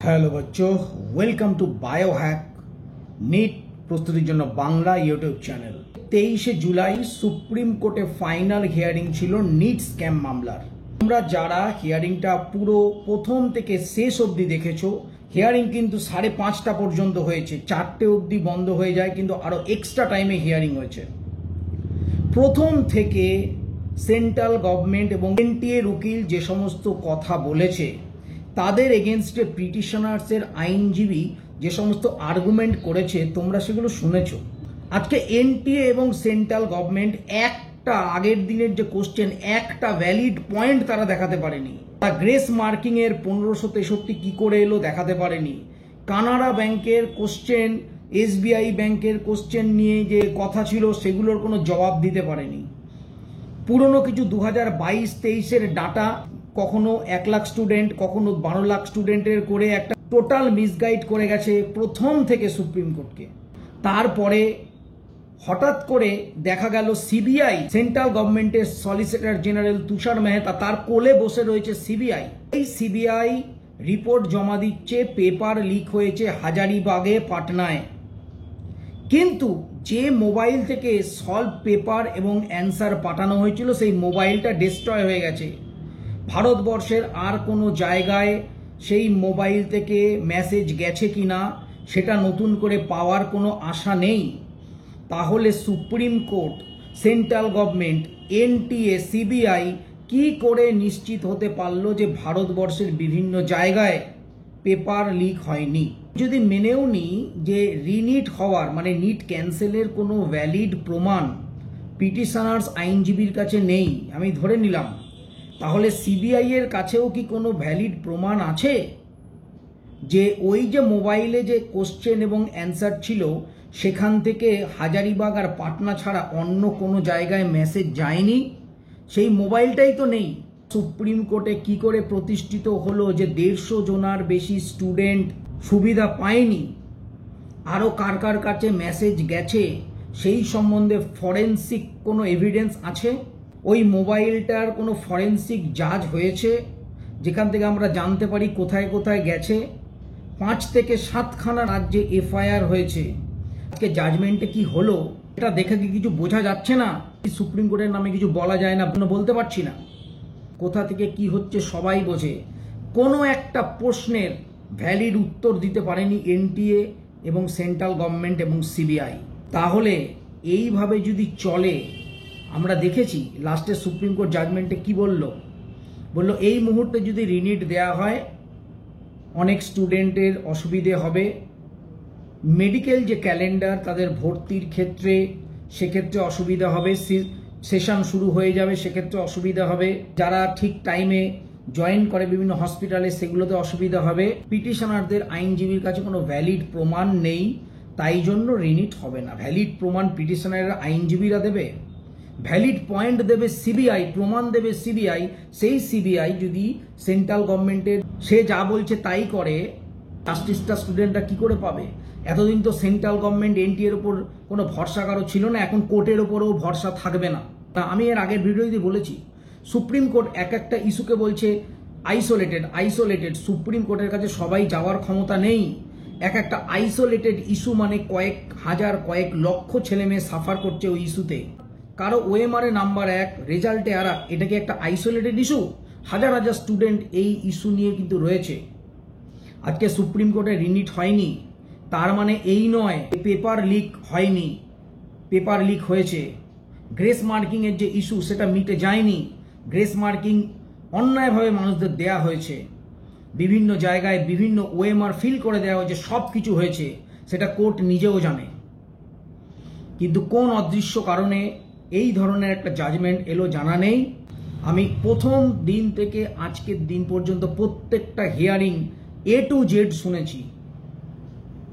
Hello বচ্চো, welcome to Biohack NEET প্রস্তুতির জন্য বাংলা ইউটিউব চ্যানেল। 23শে জুলাই সুপ্রিম কোর্টে ফাইনাল হিয়ারিং ছিল নিট স্ক্যাম মামলার। তোমরা যারা হিয়ারিংটা পুরো প্রথম থেকে শেষ অবধি দেখেছো, হিয়ারিং কিন্তু 5:30 পর্যন্ত হয়েছে, 4টে অবধি বন্ধ হয়ে যায়, কিন্তু আরো এক্সট্রা টাইমে হিয়ারিং হয়েছে। প্রথম থেকে সেন্ট্রাল গভর্নমেন্ট এবং এনটিএর উকিল যে সমস্ত কথা বলেছে, তাদের এগেনস্টে পিটিশনার্সের আইনজীবী যে সমস্ত আর্গুমেন্ট করেছে, তোমরা সেগুলো শুনেছো। আজকে এনটিএ এবং সেন্ট্রাল গভর্নমেন্ট একটা আগের দিনের যে কোশ্চেন, একটা ভ্যালিড পয়েন্ট তারা দেখাতে পারেনি। গ্রেস মার্কিং এর 1563 কি করে এলো দেখাতে পারেনি। কানাড়া ব্যাংকের কোশ্চেন, এসবিআই ব্যাংকের কোশ্চেন নিয়ে যে কথা ছিল, সেগুলোর কোনো জবাব দিতে পারেনি। পুরনো কিছু 2022-23-এর ডাটা, কখনো 1 লাখ স্টুডেন্ট, কখনো 12 লাখ স্টুডেন্টের করে একটা টোটাল মিসগাইড করে গেছে প্রথম থেকে সুপ্রিম কোর্টকে। তারপরে হঠাৎ করে দেখা গেল সিবিআই, সেন্ট্রাল গভর্নমেন্টের সলিসিটর জেনারেল তুষার মেহতা, তার কোলে বসে রয়েছে সিবিআই। এই সিবিআই রিপোর্ট জমা দিচ্ছে, পেপার লিক হয়েছে হাজারিবাগে, পাটনায়। কিন্তু যে মোবাইল থেকে সলভ পেপার এবং অ্যান্সার পাঠানো হয়েছিল, সেই মোবাইলটা ডিস্ট্রয় হয়ে গেছে। ভারতবর্ষের আর কোনো জায়গায় সেই মোবাইল থেকে মেসেজ গেছে কিনা সেটা নতুন করে পাওয়ার কোনো আশা নেই। তাহলে supreme court, central government, NTA, CBI কি করে নিশ্চিত হতে পারলো যে ভারতবর্ষের বিভিন্ন জায়গায় পেপার লিক হয়নি? যদি মেনেও নিই যে রিনিট হওয়ার মানে নিট ক্যান্সেলের কোনো ভ্যালিড প্রমাণ পিটিশনার্স আইনজীবীর কাছে নেই, আমি ধরে নিলাম, তাহলে সিবিআই এর কাছেও কি কোনো ভ্যালিড প্রমাণ আছে যে ওই যে মোবাইলে যে কোশ্চেন এবং অ্যান্সার ছিল, সেখান থেকে হাজারিবাগ আর পাটনা ছাড়া অন্য কোনো জায়গায় মেসেজ যায়নি? সেই মোবাইলটাই তো নেই। সুপ্রিম কোর্টে কি করে প্রতিষ্ঠিত হলো যে 150 জনার বেশি স্টুডেন্ট সুবিধা পায়নি? আরও কার কার কাছে মেসেজ গেছে সেই সম্বন্ধে ফরেন্সিক কোনো এভিডেন্স আছে? ওই মোবাইলটার কোনো ফরেন্সিক জাজ হয়েছে যেখান থেকে আমরা জানতে পারি কোথায় কোথায় গেছে? 5 থেকে 7খানা রাজ্যে এফআইআর হয়েছে। আজকে জাজমেন্টে কি হলো এটা দেখে কি কিছু বোঝা যাচ্ছে না? সুপ্রিম কোর্টের নামে কিছু বলা যায় না, বলতে পারছি না। কোথা থেকে কি হচ্ছে সবাই বোঝে। কোনো একটা প্রশ্নের ভ্যালিড উত্তর দিতে পারেনি এনটিএ এবং সেন্ট্রাল গভর্নমেন্ট এবং সিবিআই। তাহলে এইভাবে যদি চলে, আমরা দেখেছি লাস্টে সুপ্রিম কোর্ট জাজমেন্টে কি বলল এই মুহূর্তে যদি রিনিট দেয়া হয় অনেক স্টুডেন্টের অসুবিধে হবে। মেডিকেল যে ক্যালেন্ডার তাদের ভর্তির ক্ষেত্রে, সেক্ষেত্রে অসুবিধা হবে। সেশন শুরু হয়ে যাবে, সেক্ষেত্রে অসুবিধা হবে। যারা ঠিক টাইমে জয়েন করে বিভিন্ন হসপিটালে, সেগুলোতে অসুবিধা হবে। পিটিশনারদের আইনজীবীর কাছে কোনো ভ্যালিড প্রমাণ নেই, তাই জন্য রিনিট হবে না। ভ্যালিড প্রমাণ পিটিশনারের আইনজীবীরা দেবে, ভ্যালিড পয়েন্ট দেবে সিবিআই, প্রমাণ দেবে সিবিআই। সেই সিবিআই যদি সেন্ট্রাল গভর্নমেন্টের সে যা বলছে তাই করে, জাস্টিসটা স্টুডেন্টরা কি করে পাবে? এতদিন তো সেন্ট্রাল গভর্নমেন্ট এনটিএর ওপর কোনো ভরসা কারো ছিল না, এখন কোর্টের ওপরেও ভরসা থাকবে না। আমি এর আগের ভিডিওতে বলেছি, সুপ্রিম কোর্ট এক একটা ইস্যুকে বলছে আইসোলেটেড। সুপ্রিম কোর্টের কাছে সবাই যাওয়ার ক্ষমতা নেই। এক একটা আইসোলেটেড ইস্যু মানে কয়েক হাজার, কয়েক লক্ষ ছেলে মেয়ে সাফার করছে ওই ইস্যুতে। কারো ওএমআর এ নাম্বার 1, রেজাল্টে আর এটা কি একটা আইসোলেটেড ইস্যু? হাজার হাজার স্টুডেন্ট এই ইস্যু নিয়ে কিন্তু রয়েছে। আজকে সুপ্রিম কোর্টে রিনিট হয়নি তার মানে এই নয় পেপার লিক হয়নি। পেপার লিক হয়েছে। গ্রেস মার্কিং এর যে ইস্যু সেটা মিটে যায়নি। গ্রেস মার্কিং অন্যায়ভাবে মানুষদের দেয়া হয়েছে। বিভিন্ন জায়গায় বিভিন্ন ওএমআর ফিল করে দেওয়া হয়েছে, সব কিছু হয়েছে, সেটা কোর্ট নিজেও জানে। কিন্তু কোন অদৃশ্য কারণে এই ধরনের একটা জাজমেন্ট এলো জানা নেই। আমি প্রথম দিন থেকে আজকের দিন পর্যন্ত প্রত্যেকটা হিয়ারিং A to Z শুনেছি।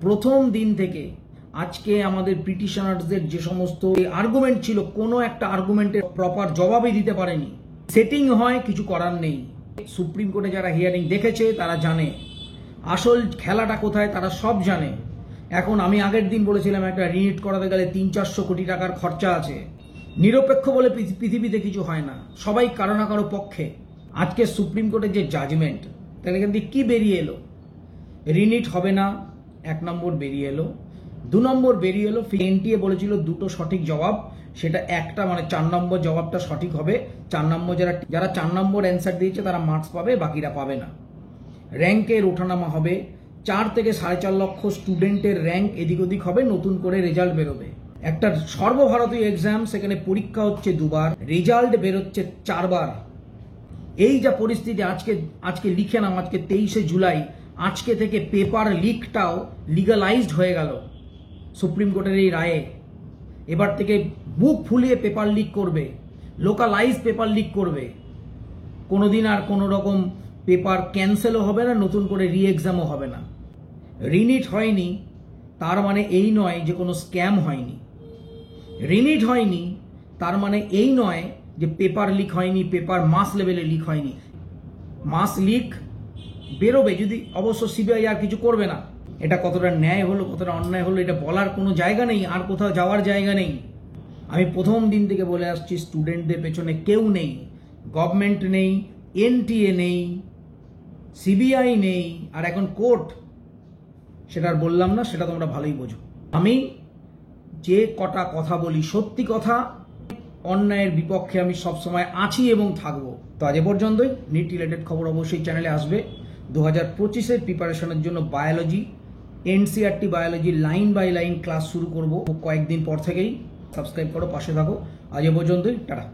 প্রথম দিন থেকে আজকে আমাদের পিটিশনারদের যে সমস্ত আর্গুমেন্ট ছিল, কোনো একটা আর্গুমেন্টের প্রপার জবাবই দিতে পারেনি। সেটিং হয়, কিছু করার নেই। সুপ্রিম কোর্টে যারা হিয়ারিং দেখেছে তারা জানে আসল খেলাটা কোথায়, তারা সব জানে। এখন আমি আগের দিন বলেছিলাম একটা রিনিট করাতে গেলে 300-400 কোটি টাকার খরচা আছে। নিরপেক্ষ বলে পৃথিবীতে কিছু হয় না, সবাই কারো না কারো পক্ষে। আজকে সুপ্রিম কোর্টের যে জাজমেন্ট, তাহলে এখান থেকে কি বেরিয়ে এলো? রিনিট হবে না, 1 নম্বর বেরিয়ে এলো। 2 নম্বর বেরিয়ে এলো, এনটিএ বলেছিল দুটো সঠিক জবাব, সেটা একটা মানে 4 নম্বর জবাবটা সঠিক হবে। 4 নম্বর যারা 4 নম্বর অ্যান্সার দিয়েছে তারা মার্কস পাবে, বাকিরা পাবে না। র্যাঙ্কের ওঠানামা হবে, 4 থেকে 4.5 লক্ষ স্টুডেন্টের র্যাঙ্ক এদিক ওদিক হবে, নতুন করে রেজাল্ট বেরোবে। একটা সর্বভারতীয় এক্সাম, সেখানে পরীক্ষা হচ্ছে 2 বার, রেজাল্ট বেরোচ্ছে 4 বার। এই যা পরিস্থিতি, আজকে লিখে নাও, আজকে 23শে জুলাই, আজকে থেকে পেপার লিকটাও লিগালাইজড হয়ে গেল সুপ্রিম কোর্টের এই রায়ে। এবার থেকে বুক ফুলিয়ে পেপার লিক করবে, লোকালাইজ পেপার লিক করবে। কোনোদিন আর কোনো রকম পেপার ক্যান্সেলও হবে না, নতুন করে রি এক্সামও হবে না। রিনিট হয়নি তার মানে এই নয় যে কোনো স্ক্যাম হয়নি। রিনিট হয়নি তার মানে এই নয় যে পেপার লিক হয়নি, পেপার মাস লেভেলে লিক হয়নি। মাস লিক বেরোবে, যদি অবশ্য সিবিআই আর কিছু করবে না। এটা কতটা ন্যায় হলো, কতটা অন্যায় হলো, এটা বলার কোনো জায়গা নেই, আর কোথাও যাওয়ার জায়গা নেই। আমি প্রথম দিন থেকে বলে আসছি, স্টুডেন্টদের পেছনে কেউ নেই, গভর্নমেন্ট নেই, এনটিএ নেই, সিবিআই নেই, আর এখন কোর্ট, সেটা আর বললাম না, সেটা তোমরা ভালোই বোঝো। আমি যে কটা কথা বলি সত্যি কথা, অন্যায়ের বিপক্ষে আমি সবসময় আছি এবং থাকবো। তো আজ এ পর্যন্তই। নিট রিলেটেড খবর অবশ্যই চ্যানেলে আসবে। 2025-এর প্রিপারেশনের জন্য biology, NCERT biology line by line class শুরু করব কয়েকদিন পর থেকেই। সাবস্ক্রাইব করো, পাশে থাকো। আজ এ পর্যন্তই, টাটা।